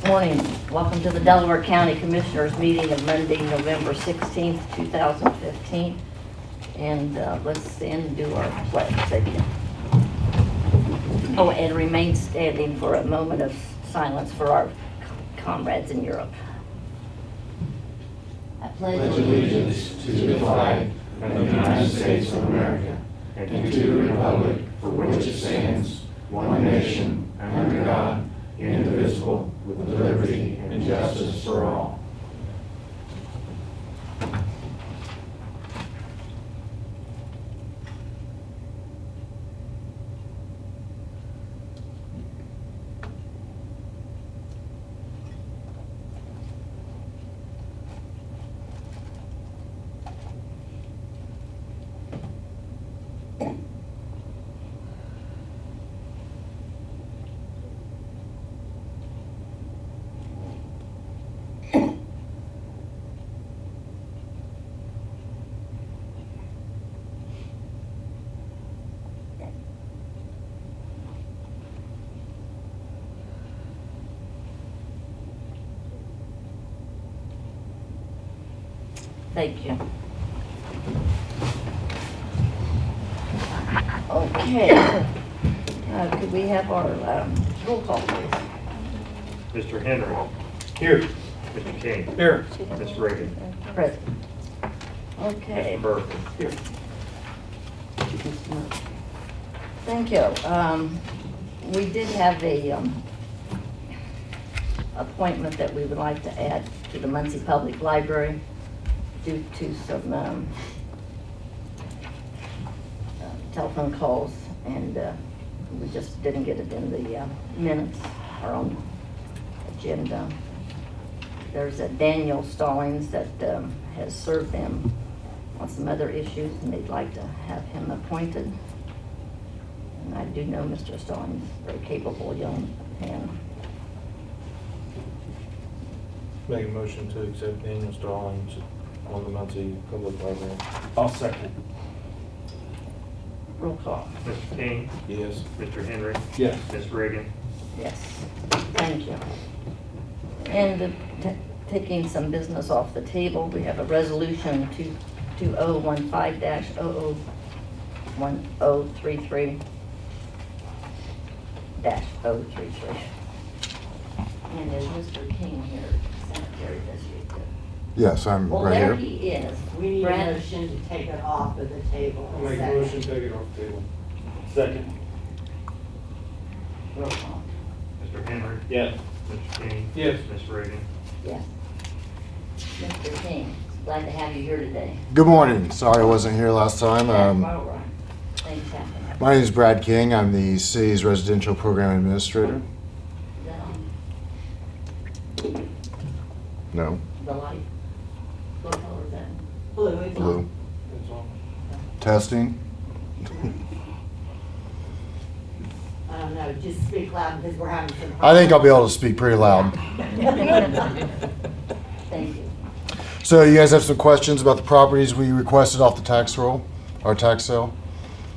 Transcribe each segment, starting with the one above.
Morning. Welcome to the Delaware County Commissioners meeting of Monday, November 16th, 2015. And let's stand and do our pledge. Oh, and remain standing for a moment of silence for our comrades in Europe. I pledge allegiance to the flag of the United States of America and to the republic for which it stands, one nation, under God, indivisible, with liberty and justice for all. Thank you. Okay. Could we have our roll call, please? Mr. Henry. Here. Mr. King. Here. Ms. Reagan. Present. Okay. Mr. Murphy. Here. Thank you. We did have a appointment that we would like to add to the Muncie Public Library due to some telephone calls, and we just didn't get it in the minutes or on agenda. There's a Daniel Stallings that has served them on some other issues, and they'd like to have him appointed. And I do know Mr. Stallings, very capable young man. Make a motion to accept Daniel Stallings on the Muncie Public Library. I'll second. Roll call. Mr. King. Yes. Mr. Henry. Yes. Ms. Reagan. Yes, thank you. And taking some business off the table, we have a resolution 2015-001033-033. And is Mr. King here, Secretary this week? Yes, I'm Well, right there here. he is. We need a Brad? motion to take it off of the table. I'll make a motion, take it off the table. Second. Roll call. Mr. Henry. Yes. Mr. King. Yes. Ms. Reagan. Yes. Mr. King, glad to have you here today. Good morning. Sorry I wasn't here last time. All right. Things happen. My name is Brad King. I'm the city's residential program administrator. Is that on? No, The light? What color is that? Blue, it's blue. on. That's all. Testing. I don't know, just speak loud because we're having some. I think I'll be able to speak pretty loud. Thank you. So you guys have some questions about the properties we requested off the tax roll, our tax sale?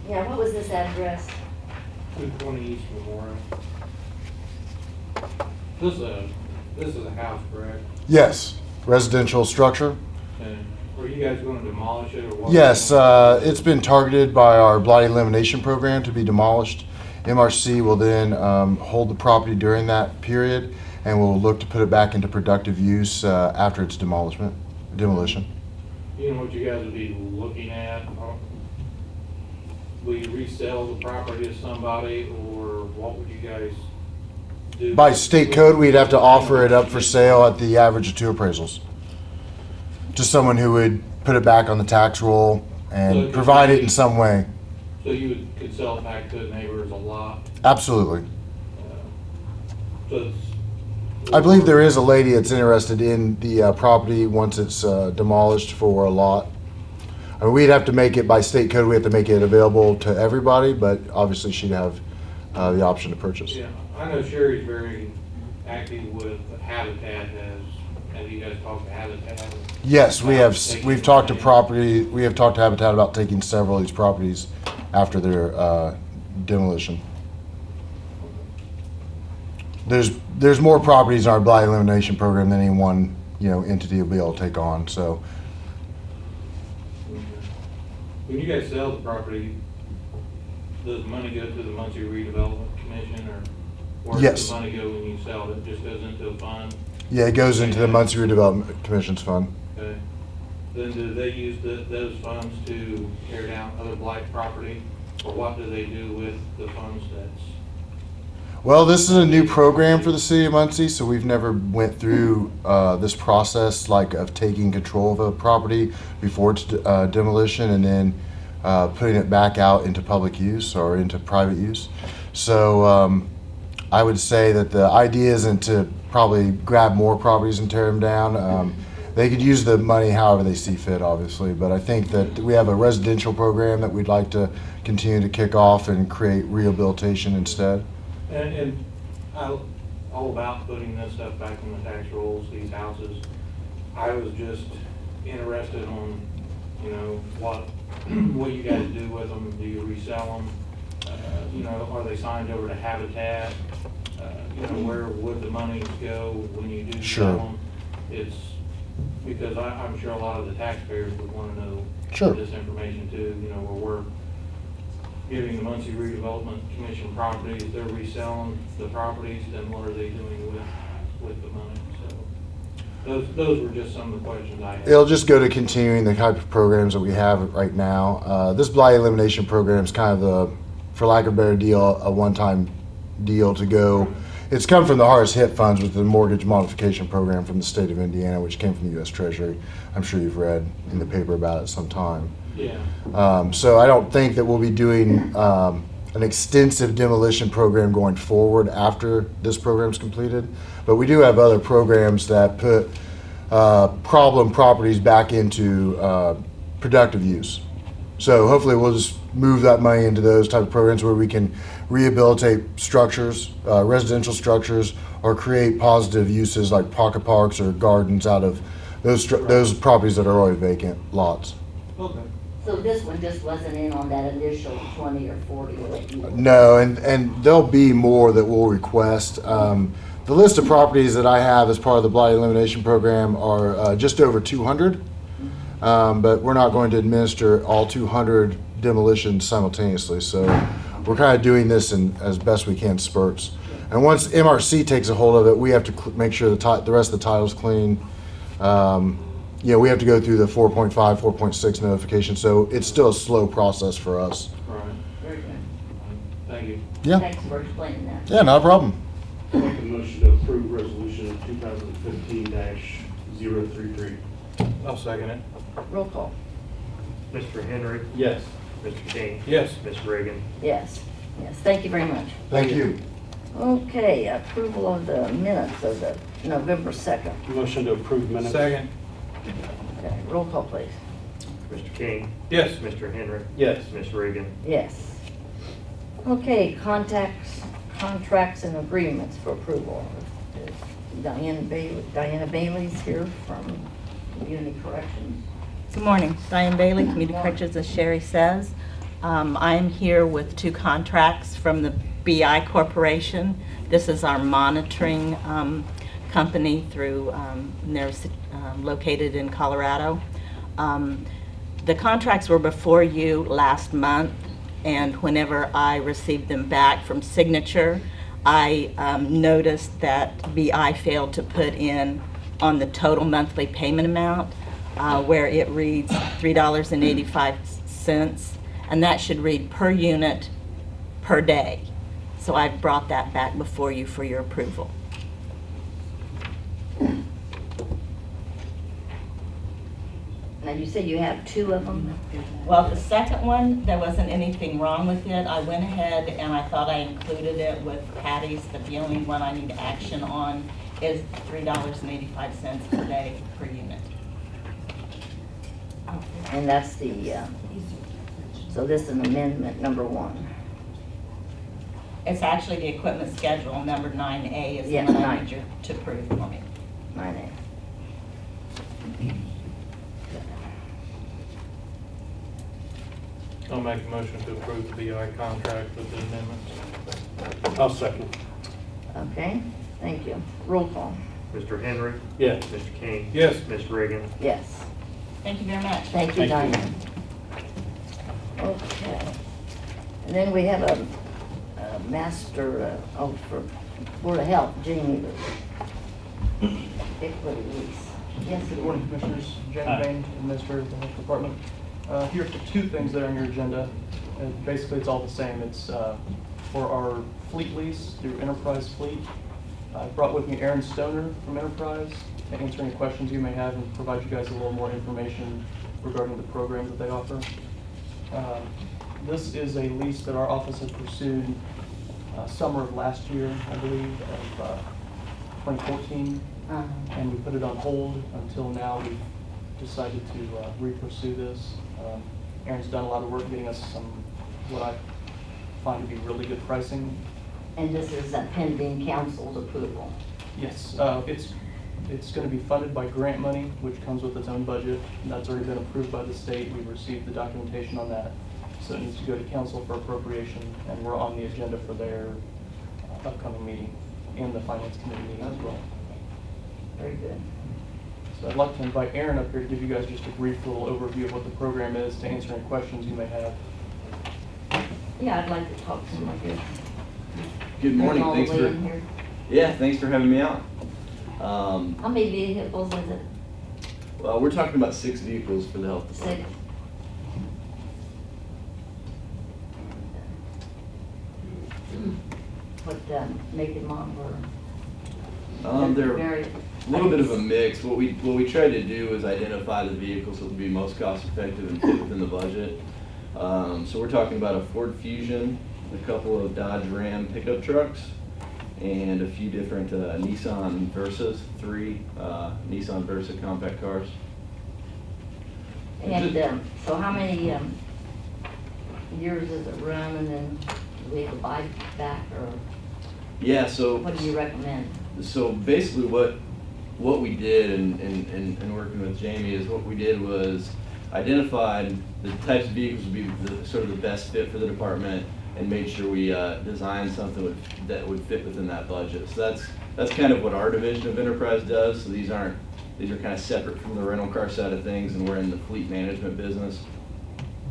Yeah, what was this address? 220 East Memorial. This is a house, correct? Yes, residential structure. And are you guys going to demolish it or what? Yes, it's been targeted by our blight elimination program to be demolished. MRC will then hold the property during that period, and we'll look to put it back into productive use after its demolition. You know what you guys would be looking at? Will you resell the property to somebody, or what would you guys do? By state code, we'd have to offer it up for sale at the average of 2 appraisals. To someone who would put it back on the tax roll and provide it in some way. So you could sell it back to the neighbors a lot? Absolutely. So it's- I believe there is a lady that's interested in the property once it's demolished for a lot. I mean, we'd have to make it by state code, we have to make it available to everybody, but obviously she'd have the option to purchase. Yeah, I know Sherry's very active with Habitat. Have you guys talked to Habitat? Yes, we've talked to Habitat about taking several of these properties after their demolition. there's more properties in our blight elimination program than any one, entity will be able to take on, so. When you guys sell the property, does the money go to the Muncie Redevelopment Commission, or where Yes. does the money go when you sell it? It just goes into a fund? Yeah, it goes into the Muncie Redevelopment Commission's fund. Okay. Then do they use those funds to tear down other blight property? Or what do they do with the funds that's? Well, this is a new program for the city of Muncie, so we've never went through this process like of taking control of a property before it's demolition and then putting it back out into public use or into private use. So I would say that the idea isn't to probably grab more properties and tear them down. They could use the money however they see fit, obviously, but I think that we have a residential program that we'd like to continue to kick off and create rehabilitation instead. And I'm all about putting this stuff back on the tax rolls, these houses. I was just interested on, what you guys do with them. Do you resell them? Are they signed over to Habitat? Where would the money go when you do Sure. sell them? It's because I'm sure a lot of the taxpayers would want to know Sure. this information too, where we're giving the Muncie Redevelopment Commission properties, they're reselling the properties, then what are they doing with the money? So those were just some of the questions I had. It'll just go to continuing the type of programs that we have right now. This blight elimination program is kind of the, for lack of a better deal, a one-time deal to go. It's come from the hardest hit funds with the mortgage modification program from the state of Indiana, which came from the U.S. Treasury. I'm sure you've read in the paper about it sometime. Yeah. So I don't think that we'll be doing an extensive demolition program going forward after this program's completed. But we do have other programs that put problem properties back into productive use. So hopefully we'll just move that money into those type of programs where we can rehabilitate structures, residential structures, or create positive uses like pocket parks or gardens out of those properties that are already vacant lots. Okay. So this one just wasn't in on that initial 20 or 40 that you. No, and there'll be more that we'll request. The list of properties that I have as part of the blight elimination program are just over 200, but we're not going to administer all 200 demolitions simultaneously. So we're kind of doing this in as best we can spurts. And once MRC takes a hold of it, we have to make sure the rest of the title's clean. We have to go through the 4.5, 4.6 notification, so it's still a slow process for us. Right. Very good. Thank you. Yeah, Thanks for explaining that. yeah, not a problem. Make a motion to approve resolution 2015-033. I'll second it. Roll call. Mr. Henry, Yes. Mr. King. Yes. Ms. Reagan. Yes, yes, thank you very much. Thank you. Okay, approval of the minutes of the November 2nd. Motion to approve minutes. Second. Okay, roll call, please. Mr. King. Yes. Mr. Henry. Yes. Ms. Reagan. Yes. Okay, contracts and agreements for approval. Diana Bailey's here from Community Corrections. Good morning. Diane Bailey, Community Corrections, as Sherry says. I am here with two contracts from the BI Corporation. This is our monitoring company through, they're located in Colorado. The contracts were before you last month, and whenever I received them back from Signature, I noticed that BI failed to put in on the total monthly payment amount where it reads $3.85, and that should read per unit per day. So I've brought that back before you for your approval. Now, you said you have two of them? Well, the second one, there wasn't anything wrong with it. I went ahead and I thought I included it with Patty's, but the only one I need action on is $3.85 per day per unit. And that's the, so this is an amendment number 1. It's actually the equipment schedule, number 9A is the Yes, one I 9. need you to approve for me. 9A. I'll make a motion to approve the BI contract with the amendments. I'll second. Okay, Thank you. Roll call. Mr. Henry. Yes. Mr. King. Yes. Ms. Reagan. Yes. Thank you very much. Thank you, Thank you. Diane. Okay. And then we have a master, for Board of Health, Jamie. Equity lease. Yes, Good morning, Commissioners. Jamie Bain, Administrator of the Health Department. Here are two things that are on your agenda. Basically, it's all the same. It's for our fleet lease through Enterprise Fleet. I brought with me Aaron Stoner from Enterprise to answer any questions you may have and provide you guys a little more information regarding the programs that they offer. This is a lease that our office has pursued summer of last year, I believe, of 2014. And we put it on hold until now. We've decided to re-pursue this. Aaron's done a lot of work getting us some, what I find to be really good pricing. And this is pending council's approval. Yes, it's going to be funded by grant money, which comes with its own budget. And that's already been approved by the state. We've received the documentation on that. So it needs to go to council for appropriation, and we're on the agenda for their upcoming meeting and the finance committee meeting as well. Very good. So I'd like to invite Aaron up here to give you guys just a brief little overview of what the program is, to answer any questions you may have. Yeah, I'd like to talk to him up here. Good morning, All the thanks way for, in here. yeah, thanks for having me out. How many vehicles is it? Well, we're talking about 6 vehicles for the health Six? department. What make and model They're very, a little bit of a mix. What we tried to do is identify the vehicles that would be most cost effective and fit within the budget. So we're talking about a Ford Fusion, a couple of Dodge Ram pickup trucks, and a few different Nissan Versas, 3 Nissan Versa compact cars. And so how many years does it run, and then do we have a buyback, or Yeah, so what do you recommend? So basically what we did in working with Jamie is what we did was identified the types of vehicles would be sort of the best fit for the department, and made sure we designed something that would fit within that budget. So that's kind of what our division of Enterprise does. So these are kind of separate from the rental car side of things, and we're in the fleet management business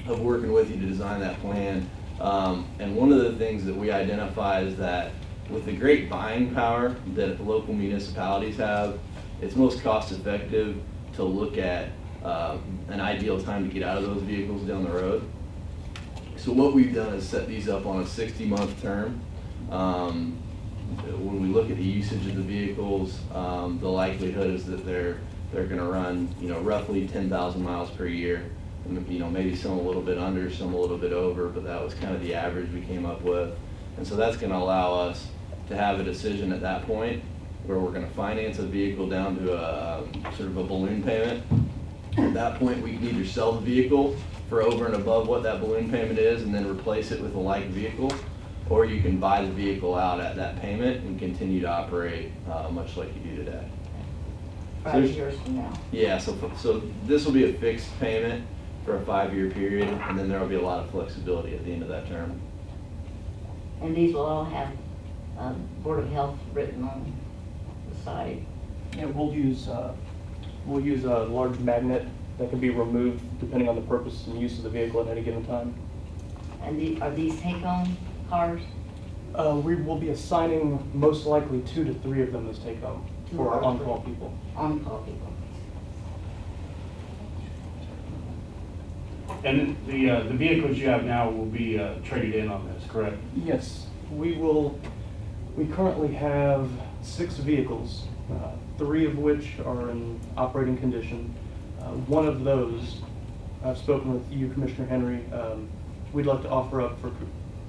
of working with you to design that plan. And one of the things that we identify is that with the great buying power that local municipalities have, it's most cost effective to look at an ideal time to get out of those vehicles down the road. So what we've done is set these up on a 60-month term. When we look at the usage of the vehicles, the likelihood is that they're going to run, roughly 10,000 miles per year. And, maybe some a little bit under, some a little bit over, but that was kind of the average we came up with. And so that's going to allow us to have a decision at that point where we're going to finance a vehicle down to a sort of a balloon payment. At that point, we can either sell the vehicle for over and above what that balloon payment is and then replace it with a like vehicle, or you can buy the vehicle out at that payment and continue to operate much like you do today. 5 years from now. Yeah, so this will be a fixed payment for a 5-year period, and then there will be a lot of flexibility at the end of that term. And these will all have Board of Health written on the side. Yeah, we'll use a large magnet that can be removed depending on the purpose and use of the vehicle at any given time. And are these take-home cars? We will be assigning most likely 2 to 3 of them as take-home for our on-call people. On-call people. And the vehicles you have now will be traded in on this, correct? Yes, we currently have 6 vehicles, 3 of which are in operating condition. One of those, I've spoken with you, Commissioner Henry, we'd like to offer up for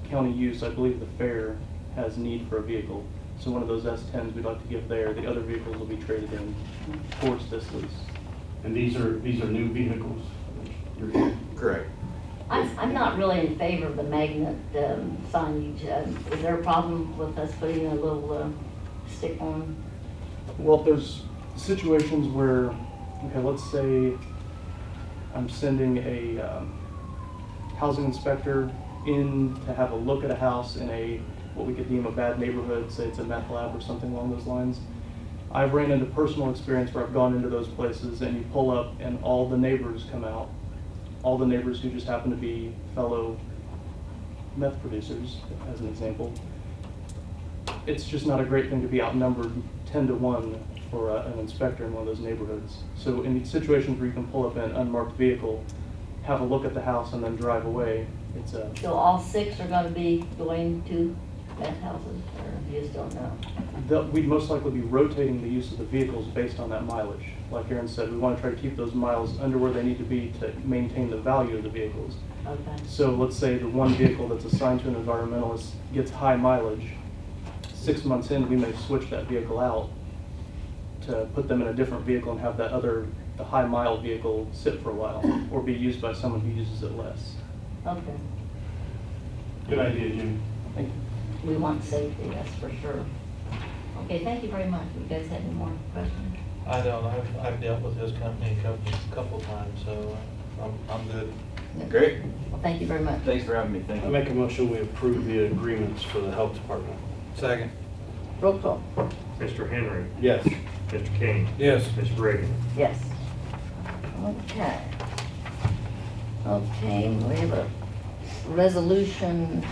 county use. I believe the fair has need for a vehicle. So one of those S10s we'd like to give there. The other vehicles will be traded in towards this lease. And these are new vehicles? Correct. I'm not really in favor of the magnet signage. Is there a problem with us putting a little stick on? Well, there's situations where, okay, let's say I'm sending a housing inspector in to have a look at a house in a what we could deem a bad neighborhood, say it's a meth lab or something along those lines. I've ran into personal experience where I've gone into those places and you pull up and all the neighbors come out, all the neighbors who just happen to be fellow meth producers, as an example. It's just not a great thing to be outnumbered 10 to 1 for an inspector in one of those neighborhoods. So in situations where you can pull up in an unmarked vehicle, have a look at the house and then drive away, it's a... So all 6 are gonna be going to meth houses, or you just don't know? We'd most likely be rotating the use of the vehicles based on that mileage. Like Aaron said, we want to try to keep those miles under where they need to be to maintain the value of the vehicles. Okay. So let's say the one vehicle that's assigned to an environmentalist gets high mileage. 6 months in, we may switch that vehicle out to put them in a different vehicle and have that other, the high mile vehicle sit for a while, or be used by someone who uses it less. Okay. Good idea, Jimmy. Thank you. We want safety, that's for sure. Okay, thank you very much. You guys have any more questions? I don't. I've dealt with this company a couple times, so I'm good. Great. Well, thank you very much. Thanks for having me. Thank I you. make a motion, we approve the agreements for the health department. Second. Roll call. Mr. Henry. Yes. Mr. King. Yes. Ms. Reagan. Yes. Okay. Okay, we have a resolution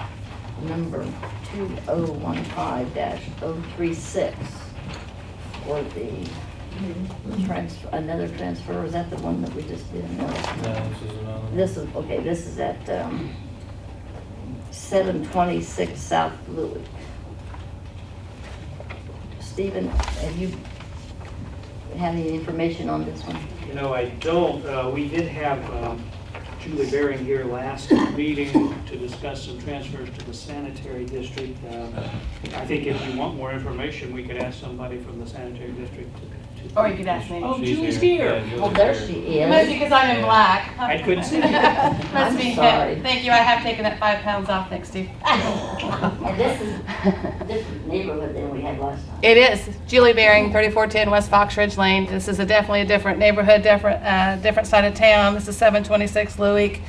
number 2015-036 for the transfer, another transfer. Is that the one that we just did? No. No, this is another one. This is, okay, this is at 726 South Louis. Stephen, have you had any information on this one? You know, I don't. We did have Julie Baring here last meeting to discuss some transfers to the sanitary district. I think if you want more information, we could ask somebody from the sanitary district to Or you could ask me. Oh, She's Julie's here. here. Yeah, Julie's Oh, there here. she It must be is. because I'm in black. I couldn't see. Must be. sorry. Thank you. I have taken that 5 pounds off. Thanks, Steve. And this is a different neighborhood than we had last time. It is. Julie Baring, 3410 West Fox Ridge Lane. This is definitely a different neighborhood, different side of town. This is 726 Louis.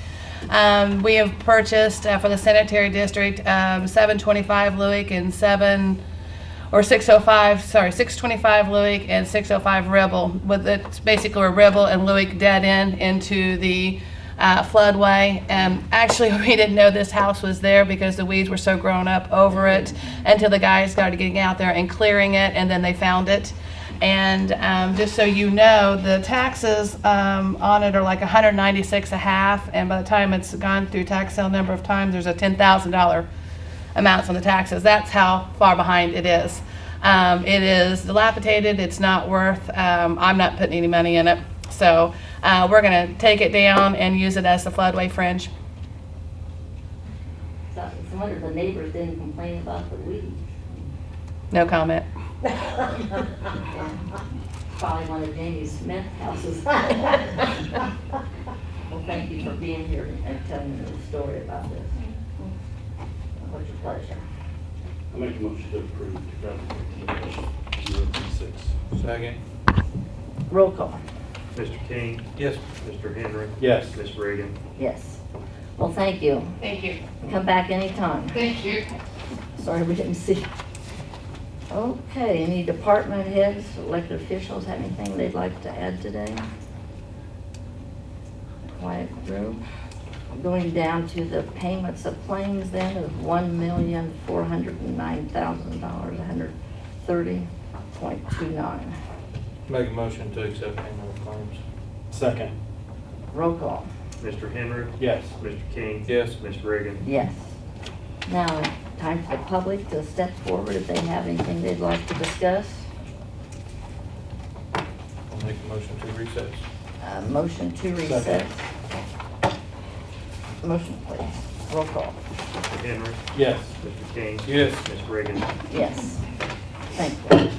We have purchased for the sanitary district 725 Louis and 625 Louis and 605 Ribble. With it's basically a Ribble and Louis dead end into the floodway. And actually, we didn't know this house was there because the weeds were so grown up over it until the guys started getting out there and clearing it, and then they found it. And just so you know, the taxes on it are like $196 a half, and by the time it's gone through tax sale number of times, there's a $10,000 amounts on the taxes. That's how far behind it is. It is dilapidated. It's not worth, I'm not putting any money in it. So we're going to take it down and use it as the floodway fringe. So it's a wonder the neighbors didn't complain about the weeds. No comment. Probably one of Jamie's Smith houses. Well, thank you for being here and telling me the story about this. What's your pleasure? I make a motion to approve 2015-036. Second. Roll call. Mr. King. Yes. Mr. Henry. Yes. Ms. Reagan. Yes. Well, thank you. Thank you. Come back anytime. Thank you. Sorry we didn't see. Okay, any department heads, elected officials have anything they'd like to add today? Quiet group. Going down to the payments of claims then of $1,409,000, 130.29. Make a motion to accept payment of claims. Second. Roll call. Mr. Henry. Yes. Mr. King. Yes. Ms. Reagan. Yes. Now, time for the public to step forward if they have anything they'd like to discuss. I'll make a motion to recess. Motion to recess. Second. Motion, please. Roll call. Mr. Henry. Yes. Mr. King. Yes. Ms. Reagan. Yes. Thank you.